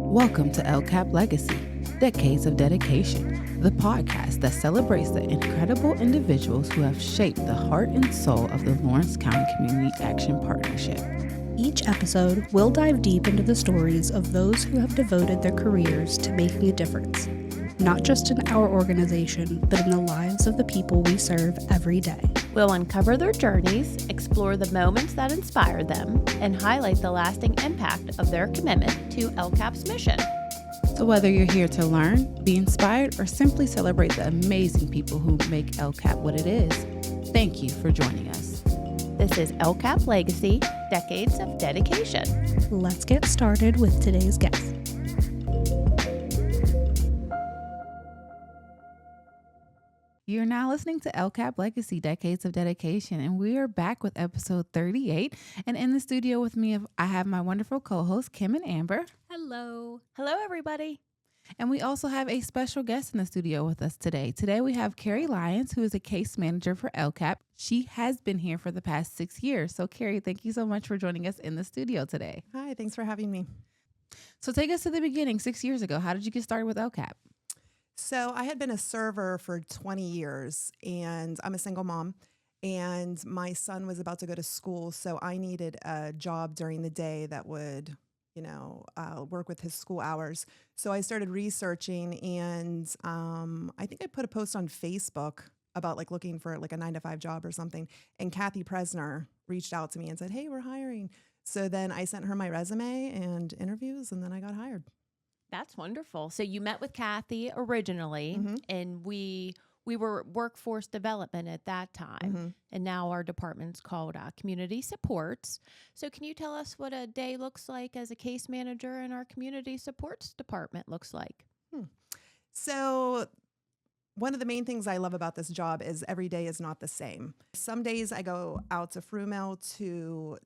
Welcome to LCAP Legacy, Decades of Dedication, the podcast that celebrates the incredible individuals who have shaped the heart and soul of the Lawrence County Community Action Partnership. Each episode, we'll dive deep into the stories of those who have devoted their careers to making a difference, not just in our organization, but in the lives of the people we serve every day. We'll uncover their journeys, explore the moments that inspired them, and highlight the lasting impact of their commitment to LCAP's mission. So whether you're here to learn, be inspired, or simply celebrate the amazing people who make LCAP what it is, thank you for joining us. This is LCAP Legacy, Decades of Dedication. Let's get started with today's guest. You're now listening to LCAP Legacy, Decades of Dedication, and we are back with episode 38. And in the studio with me, I have my wonderful co-hosts, Kim and Amber. Hello. Hello, everybody. And we also have a special guest in the studio with us today. Today we have Carrie Lyons, who is a case manager for LCAP. She has been here for the past 6 years. So Carrie, thank you so much for joining us in the studio today. Hi, thanks for having me. So take us to the beginning, 6 years ago. How did you get started with LCAP? So I had been a server for 20 years and I'm a single mom and my son was about to go to school. So I needed a job during the day that would, work with his school hours. So I started researching and I think I put a post on Facebook about looking for a 9-to-5 job or something. And Kathy Presner reached out to me and said, "Hey, we're hiring." So then I sent her my resume and interviews and then I got hired. That's wonderful. So you met with Kathy originally, and we were workforce development at that time, and now our department's called community supports. So can you tell us what a day looks like as a case manager in our community supports department looks like? So one of the main things I love about this job is every day is not the same. Some days I go out to Frumill to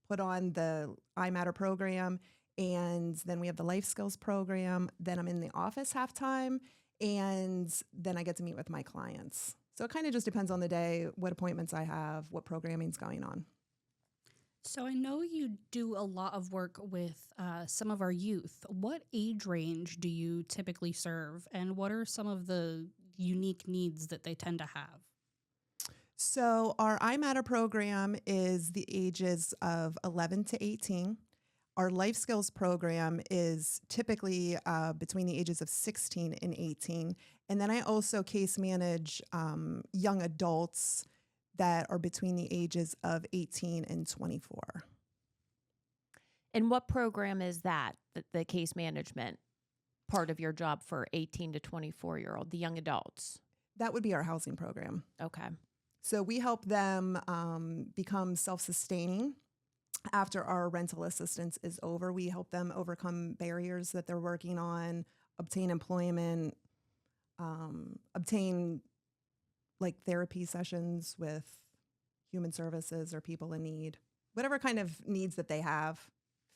put on the iMatter program. And then we have the life skills program. Then I'm in the office half time. And then I get to meet with my clients. So it kind of just depends on the day, what appointments I have, what programming's going on. So I know you do a lot of work with some of our youth. What age range do you typically serve? And what are some of the unique needs that they tend to have? So our iMatter program is the ages of 11 to 18. Our life skills program is typically between the ages of 16 and 18. And then I also case manage young adults that are between the ages of 18 and 24. And what program is that, the case management part of your job for 18 to 24-year-old, the young adults? That would be our housing program. Okay. So we help them become self-sustaining. After our rental assistance is over, we help them overcome barriers that they're working on, obtain employment, obtain therapy sessions with human services or people in need, whatever kind of needs that they have,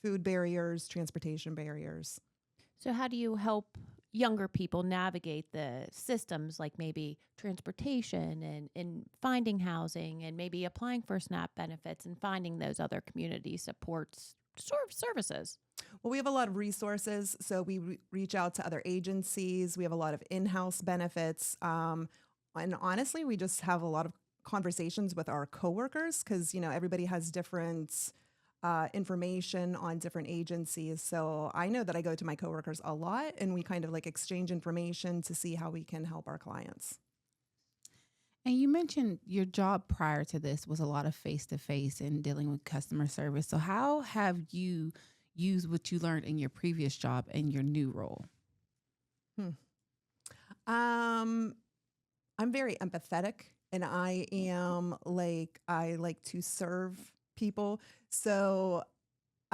food barriers, transportation barriers. So how do you help younger people navigate the systems like maybe transportation and finding housing and maybe applying for SNAP benefits and finding those other community supports services? Well, we have a lot of resources. So we reach out to other agencies. We have a lot of in-house benefits. And honestly, we just have a lot of conversations with our coworkers because, everybody has different information on different agencies. So I know that I go to my coworkers a lot and we kind of exchange information to see how we can help our clients. And you mentioned your job prior to this was a lot of face-to-face and dealing with customer service. So how have you used what you learned in your previous job and your new role? I'm very empathetic and I am I like to serve people. So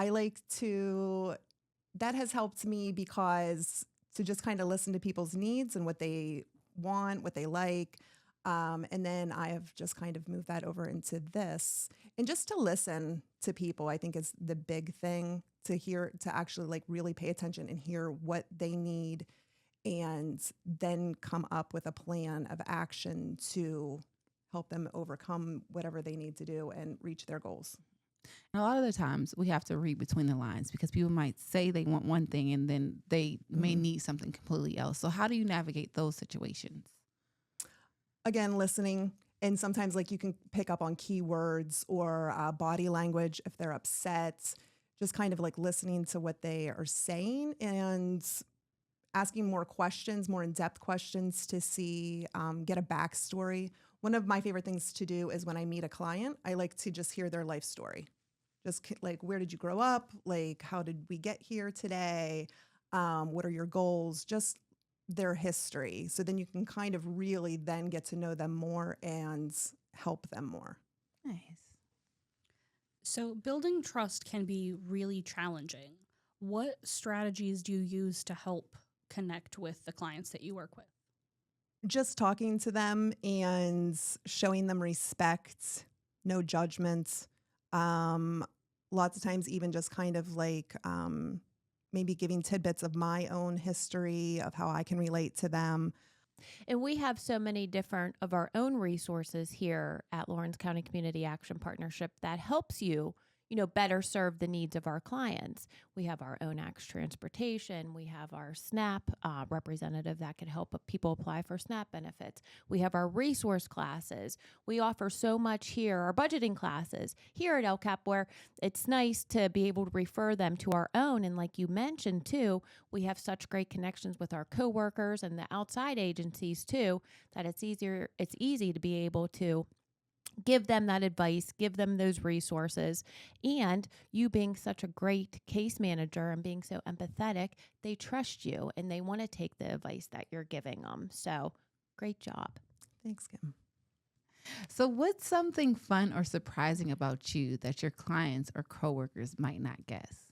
that has helped me because to just kind of listen to people's needs and what they want, what they like. And then I have just kind of moved that over into this. And just to listen to people, I think is the big thing to hear, to actually really pay attention and hear what they need and then come up with a plan of action to help them overcome whatever they need to do and reach their goals. And a lot of the times we have to read between the lines because people might say they want one thing and then they may need something completely else. So how do you navigate those situations? Again, listening. And sometimes like you can pick up on keywords or body language if they're upset, just kind of like listening to what they are saying and asking more questions, more in-depth questions to see, get a backstory. One of my favorite things to do is when I meet a client, I like to just hear their life story. Just like, where did you grow up? Like, how did we get here today? What are your goals? Just their history. So then you can kind of really then get to know them more and help them more. Nice. So building trust can be really challenging. What strategies do you use to help connect with the clients that you work with? Just talking to them and showing them respect, no judgment. Lots of times even just kind of like maybe giving tidbits of my own history of how I can relate to them. And we have so many different of our own resources here at Lawrence County Community Action Partnership that helps you, better serve the needs of our clients. We have our own AX transportation. We have our SNAP representative that can help people apply for SNAP benefits. We have our resource classes. We offer so much here, our budgeting classes here at LCAP, where it's nice to be able to refer them to our own. And like you mentioned too, we have such great connections with our coworkers and the outside agencies too, that it's easy to be able to give them that advice, give them those resources. And you being such a great case manager and being so empathetic, they trust you and they want to take the advice that you're giving them. So great job. Thanks, Kim. So what's something fun or surprising about you that your clients or coworkers might not guess?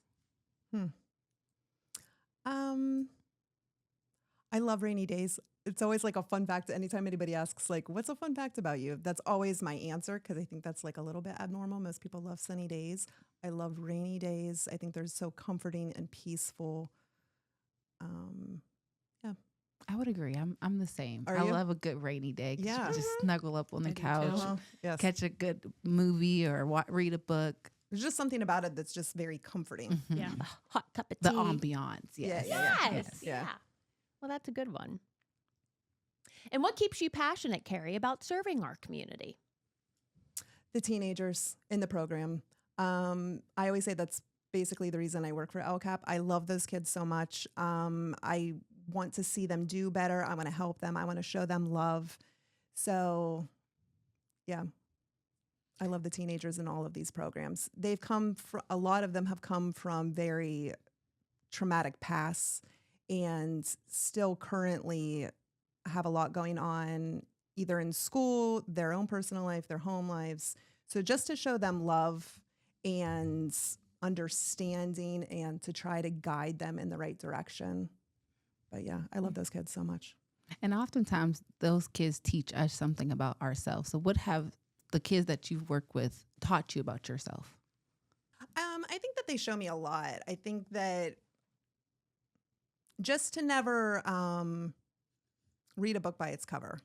I love rainy days. It's always like a fun fact. Anytime anybody asks, like, what's a fun fact about you? That's always my answer because I think that's like a little bit abnormal. Most people love sunny days. I love rainy days. I think they're so comforting and peaceful. Yeah. I would agree. I'm the same. Are I you? love a good rainy day. 'Cause you Yeah. can just snuggle up on the I do too. couch, Yes. catch a good movie or read a book. There's just something about it that's just very comforting. Mhm. Yeah. Hot cup of tea. The ambiance. Yeah, Yes. yeah, Yes. Yeah. Yeah. Well, that's a good one. And what keeps you passionate, Carrie, about serving our community? The teenagers in the program. I always say that's basically the reason I work for LCAP. I love those kids so much. I want to see them do better. I want to help them. I want to show them love. So, yeah, I love the teenagers in all of these programs. They've come from, a lot of them have come from very traumatic pasts and still currently have a lot going on either in school, their own personal life, their home lives. So just to show them love and understanding and to try to guide them in the right direction. But yeah, I love those kids so much. And oftentimes those kids teach us something about ourselves. So what have the kids that you've worked with taught you about yourself? I think that they show me a lot. I think that just to never read a book by its cover.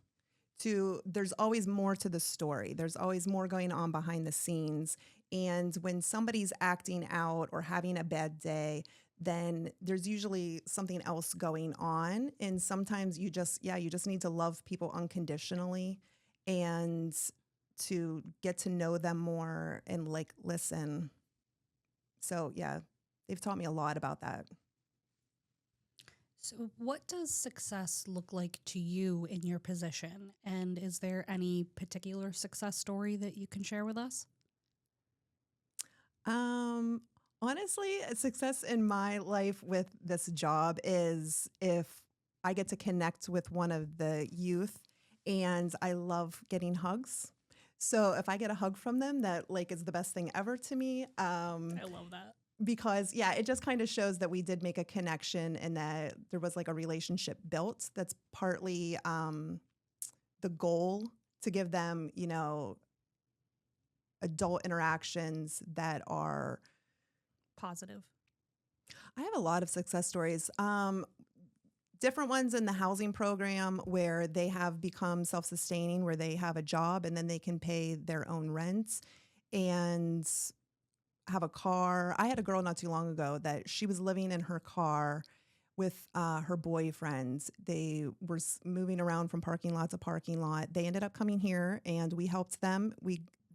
There's always more to the story. There's always more going on behind the scenes. And when somebody's acting out or having a bad day, then there's usually something else going on. And sometimes you just need to love people unconditionally and to get to know them more and like listen. So yeah, they've taught me a lot about that. So what does success look like to you in your position? And is there any particular success story that you can share with us? Honestly, a success in my life with this job is if I get to connect with one of the youth, and I love getting hugs. So if I get a hug from them, that like is the best thing ever to me. I love that. Because yeah, it just kind of shows that we did make a connection and that there was like a relationship built. That's partly the goal, to give them, adult interactions that are Positive. I have a lot of success stories. Different ones in the housing program where they have become self-sustaining, where they have a job and then they can pay their own rent. And have a car. I had a girl not too long ago that she was living in her car with her boyfriend. They were moving around from parking lot to parking lot. They ended up coming here and we helped them.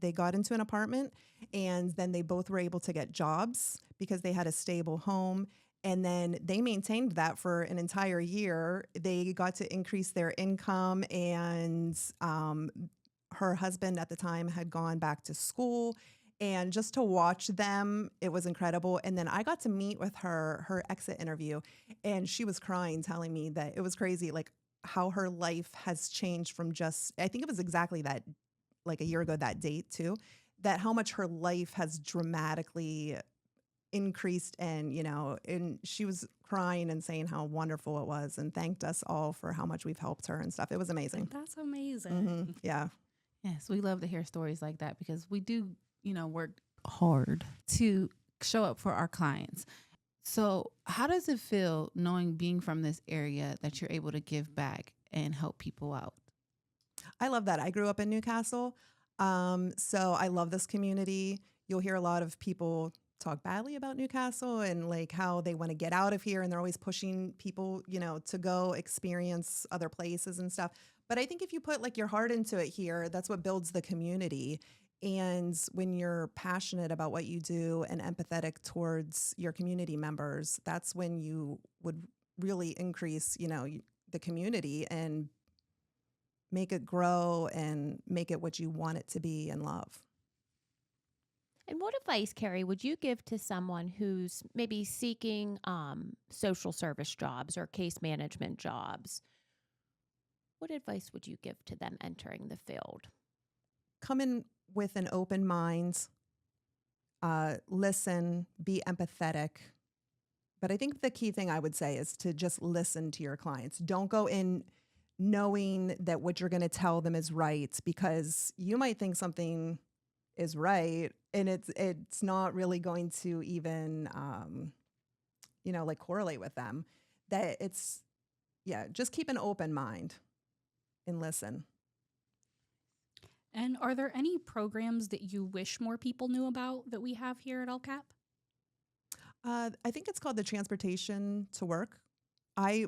They got into an apartment and then they both were able to get jobs because they had a stable home. And then they maintained that for an entire year. They got to increase their income, and her husband at the time had gone back to school. And just to watch them, it was incredible. And then I got to meet with her exit interview, and she was crying, telling me that it was crazy, like how her life has changed from just, I think it was exactly that, like a year ago, that date too, that how much her life has dramatically increased. And, and she was crying and saying how wonderful it was and thanked us all for how much we've helped her and stuff. It was amazing. That's amazing. Mm-hmm. Yeah. Yes, we love to hear stories like that because we do, work hard to show up for our clients. So how does it feel knowing being from this area that you're able to give back and help people out? I love that. I grew up in Newcastle. So I love this community. You'll hear a lot of people talk badly about Newcastle and like how they want to get out of here, and they're always pushing people, to go experience other places and stuff. But I think if you put like your heart into it here, that's what builds the community. And when you're passionate about what you do and empathetic towards your community members, that's when you would really increase, the community and make it grow and make it what you want it to be and love. And what advice, Carrie, would you give to someone who's maybe seeking social service jobs or case management jobs? What advice would you give to them entering the field? Come in with an open mind, listen, be empathetic. But I think the key thing I would say is to just listen to your clients. Don't go in knowing that what you're going to tell them is right, because you might think something is right and it's not really going to even like correlate with them. That it's just keep an open mind and listen. And are there any programs that you wish more people knew about that we have here at LCAP? I think it's called the Transportation to Work. I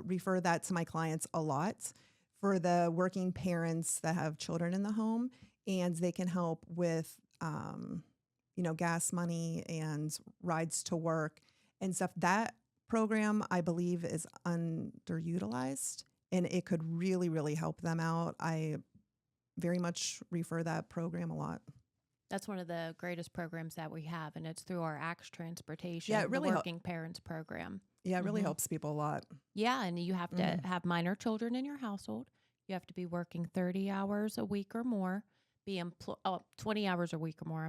refer that to my clients a lot for the working parents that have children in the home, and they can help with, gas money and rides to work and stuff. That program, I believe, is underutilized, and it could really, really help them out. I very much refer that program a lot. That's one of the greatest programs that we have, and it's through our ACTS Transportation, Yeah, it really the Working Parents Program. Yeah, it really helps people a lot. Yeah, and you have to have minor children in your household. You have to be working 30 hours a week or more, 20 hours a week or more,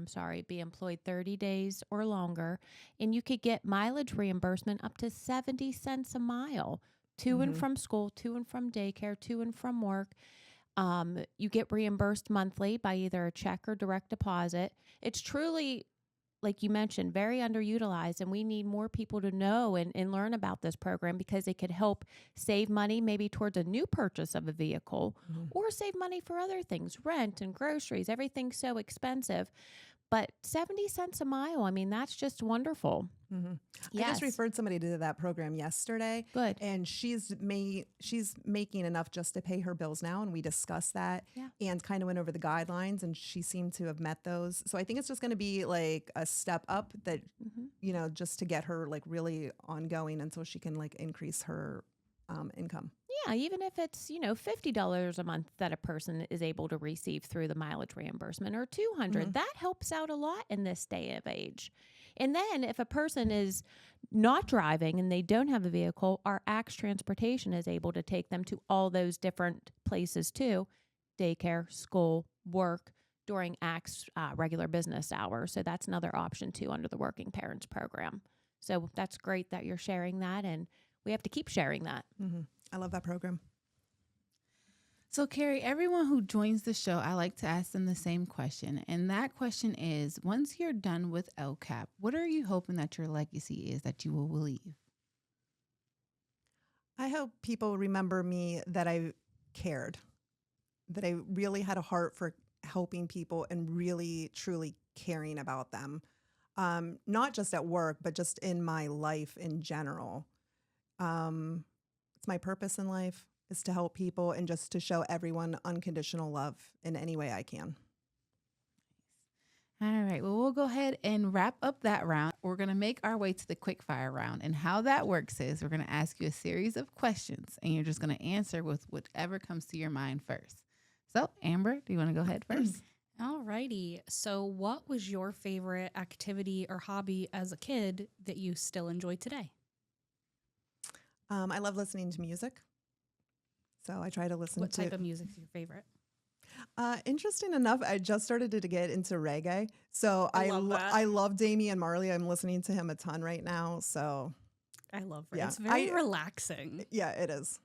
be employed 30 days or longer, and you could get mileage reimbursement up to 70 cents a mile to and from school, to and from daycare, to and from work. You get reimbursed monthly by either a check or direct deposit. It's truly, like you mentioned, very underutilized, and we need more people to know and learn about this program because it could help save money maybe towards a new purchase of a vehicle or save money for other things, rent and groceries. Everything's so expensive. But 70 cents a mile, that's just wonderful. I just referred somebody to that program yesterday. Good. And she's making enough just to pay her bills now. And we discussed that and kind of went over the guidelines, and she seemed to have met those. So I think it's just going to be like a step up that, just to get her like really ongoing until she can like increase her income. Yeah, even if it's, $50 a month that a person is able to receive through the mileage reimbursement, or $200, that helps out a lot in this day of age. And then if a person is not driving and they don't have a vehicle, our ACTS Transportation is able to take them to all those different places too, daycare, school, work, during ACTS regular business hours. So that's another option too under the Working Parents Program. So that's great that you're sharing that, and we have to keep sharing that. I love that program. So, Carrie, everyone who joins the show, I like to ask them the same question. And that question is, once you're done with LCAP, what are you hoping that your legacy is that you will leave? I hope people remember me, that I cared, that I really had a heart for helping people and really, truly caring about them. not just at work, but just in my life in general. It's my purpose in life is to help people and just to show everyone unconditional love in any way I can. All right. Well, we'll go ahead and wrap up that round. We're going to make our way to the quick fire round. And how that works is we're going to ask you a series of questions and you're just going to answer with whatever comes to your mind first. So, Amber, do you want to go ahead first? Alrighty. So what was your favorite activity or hobby as a kid that you still enjoy today? I love listening to music. So I try to listen What to... type of music is your favorite? Interesting enough, I just started to get into reggae. So I love that. I love Damian Marley. I'm listening to him a ton right now. So I love it. Yeah, It's very relaxing. yeah, it is.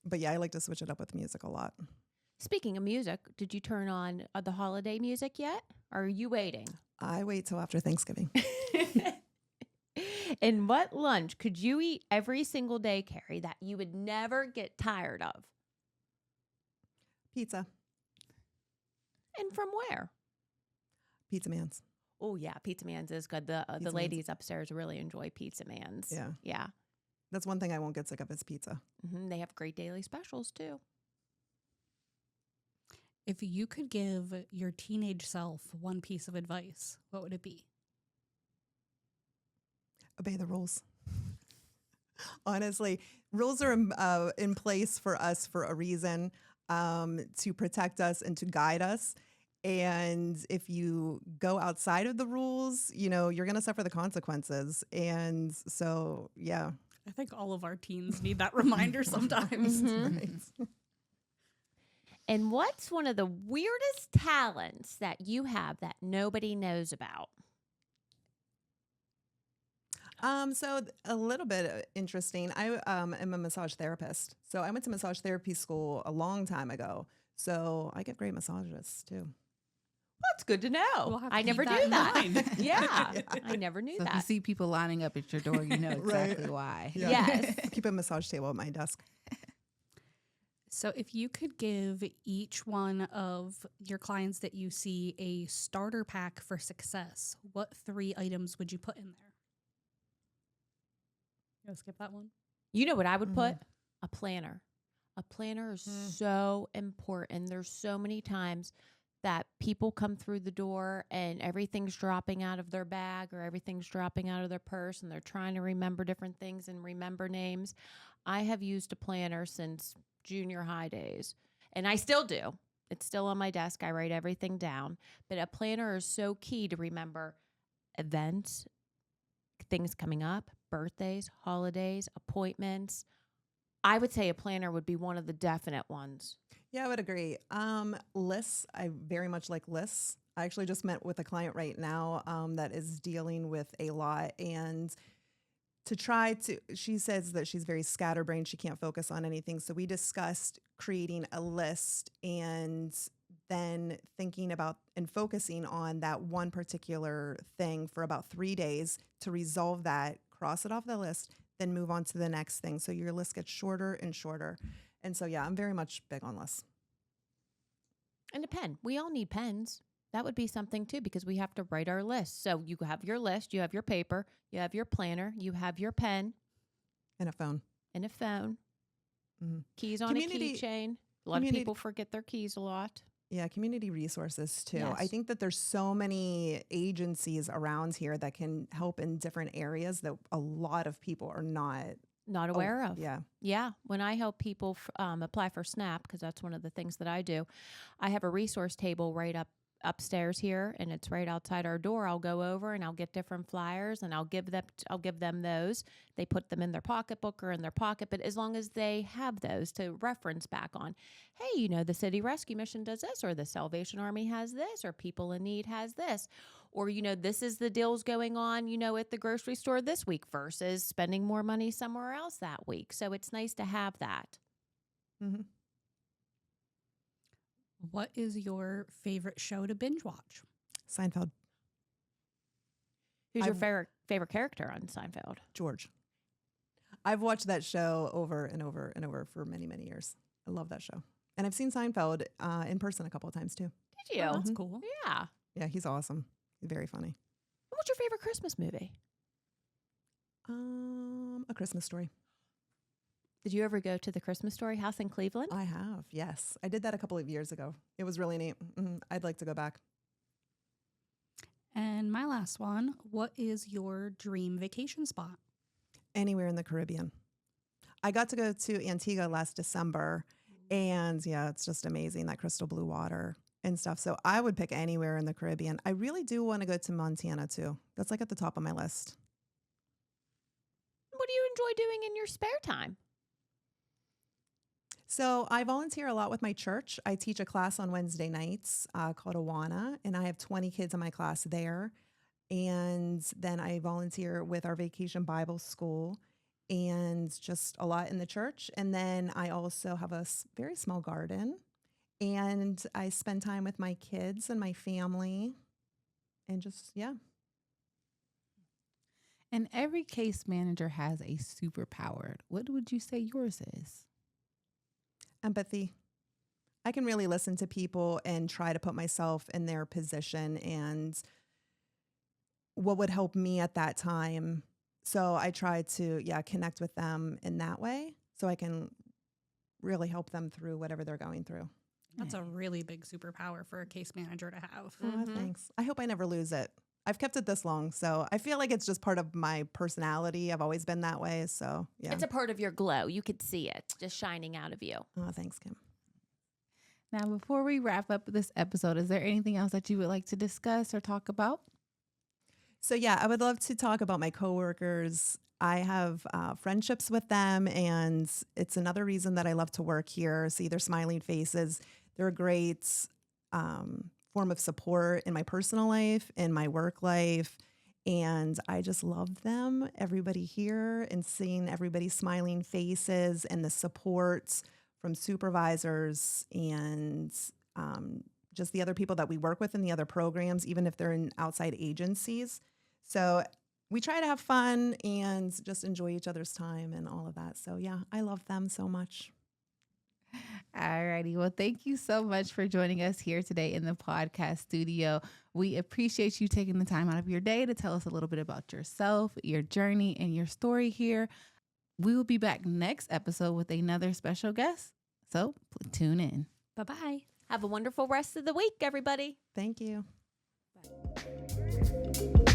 But yeah, I like to switch it up with music a lot. Speaking of music, did you turn on the holiday music yet? Or are you waiting? I wait till after Thanksgiving. And what lunch could you eat every single day, Carrie, that you would never get tired of? Pizza. And from where? Pizza Man's. Oh, yeah, Pizza Man's is good. The Pizza ladies upstairs really enjoy Pizza Man's. Yeah. Yeah. That's one thing I won't get sick of is pizza. They have great daily specials, too. If you could give your teenage self one piece of advice, what would it be? Obey the rules. Honestly, rules are in place for us for a reason, to protect us and to guide us. And if you go outside of the rules, you're going to suffer the consequences. And so, yeah. I think all of our teens need that reminder sometimes. Right. And what's one of the weirdest talents that you have that nobody knows about? So a little bit interesting. I am a massage therapist. So I went to massage therapy school a long time ago. So I get great massages too. That's good to know. We'll have to I never keep knew that that. in mind. Yeah, I never knew So if you that. see people lining up at your door, you know exactly Right. why. Yeah. Yes. I keep a massage table at my desk. So if you could give each one of your clients that you see a starter pack for success, what 3 items would you put in there? You want to skip that one? You know what I would put? A planner. A planner is Mm. so important. There's so many times that people come through the door and everything's dropping out of their bag or everything's dropping out of their purse and they're trying to remember different things and remember names. I have used a planner since junior high days, and I still do. It's still on my desk. I write everything down. But a planner is so key to remember events, things coming up, birthdays, holidays, appointments. I would say a planner would be one of the definite ones. Yeah, I would agree. Lists, I very much like lists. I actually just met with a client right now that is dealing with a lot. And she says that she's very scatterbrained. She can't focus on anything. So we discussed creating a list and then thinking about and focusing on that one particular thing for about 3 days to resolve that, cross it off the list, then move on to the next thing. So your list gets shorter and shorter. And so, yeah, I'm very much big on lists. And a pen. We all need pens. That would be something too, because we have to write our list. So you have your list, you have your paper, you have your planner, you have your pen And a phone. and a phone, Mhm. keys on Community- a keychain. A lot of people forget their keys a lot. Yeah, community resources too. I Yes. think that there's so many agencies around here that can help in different areas that a lot of people are not Not aware of. Yeah. Yeah. When I help people apply for SNAP, because that's one of the things that I do, I have a resource table right upstairs here, and it's right outside our door. I'll go over and I'll get different flyers and I'll give them those. They put them in their pocketbook or in their pocket, but as long as they have those to reference back on, hey, the City Rescue Mission does this, or the Salvation Army has this, or People in Need has this, or this is the deals going on, at the grocery store this week versus spending more money somewhere else that week. So it's nice to have that. Mm-hmm. What is your favorite show to binge watch? Seinfeld. Who's your favorite character on Seinfeld? George. I've watched that show over and over and over for many, many years. I love that show. And I've seen Seinfeld in person a couple of times too. Did you? Oh, that's cool. Yeah. Yeah, he's awesome. He's very funny. What's your favorite Christmas movie? A Christmas Story. Did you ever go to the Christmas Story house in Cleveland? I have, yes. I did that a couple of years ago. It was really neat. I'd like to go back. And my last one, what is your dream vacation spot? Anywhere in the Caribbean. I got to go to Antigua last December, and yeah, it's just amazing, that crystal blue water and stuff. So I would pick anywhere in the Caribbean. I really do want to go to Montana too. That's like at the top of my list. What do you enjoy doing in your spare time? So I volunteer a lot with my church. I teach a class on Wednesday nights called Awana, and I have 20 kids in my class there. And then I volunteer with our Vacation Bible School and just a lot in the church. And then I also have a very small garden, and I spend time with my kids and my family and just, yeah. And every case manager has a superpower. What would you say yours is? Empathy. I can really listen to people and try to put myself in their position and what would help me at that time. So I try to, connect with them in that way so I can really help them through whatever they're going through. That's a really big superpower for a case manager to have. Oh, thanks. I hope I never lose it. I've kept it this long, so I feel like it's just part of my personality. I've always been that way, so yeah. It's a part of your glow. You could see it just shining out of you. Oh, thanks, Kim. Now, before we wrap up this episode, is there anything else that you would like to discuss or talk about? So yeah, I would love to talk about my coworkers. I have friendships with them, and it's another reason that I love to work here. See their smiling faces. They're a great form of support in my personal life, in my work life, and I just love them, everybody here, and seeing everybody's smiling faces and the support from supervisors and just the other people that we work with in the other programs, even if they're in outside agencies. So we try to have fun and just enjoy each other's time and all of that. So yeah, I love them so much. All righty. Well, thank you so much for joining us here today in the podcast studio. We appreciate you taking the time out of your day to tell us a little bit about yourself, your journey, and your story here. We will be back next episode with another special guest. So tune in. Bye-bye. Have a wonderful rest of the week, everybody. Thank you. Bye.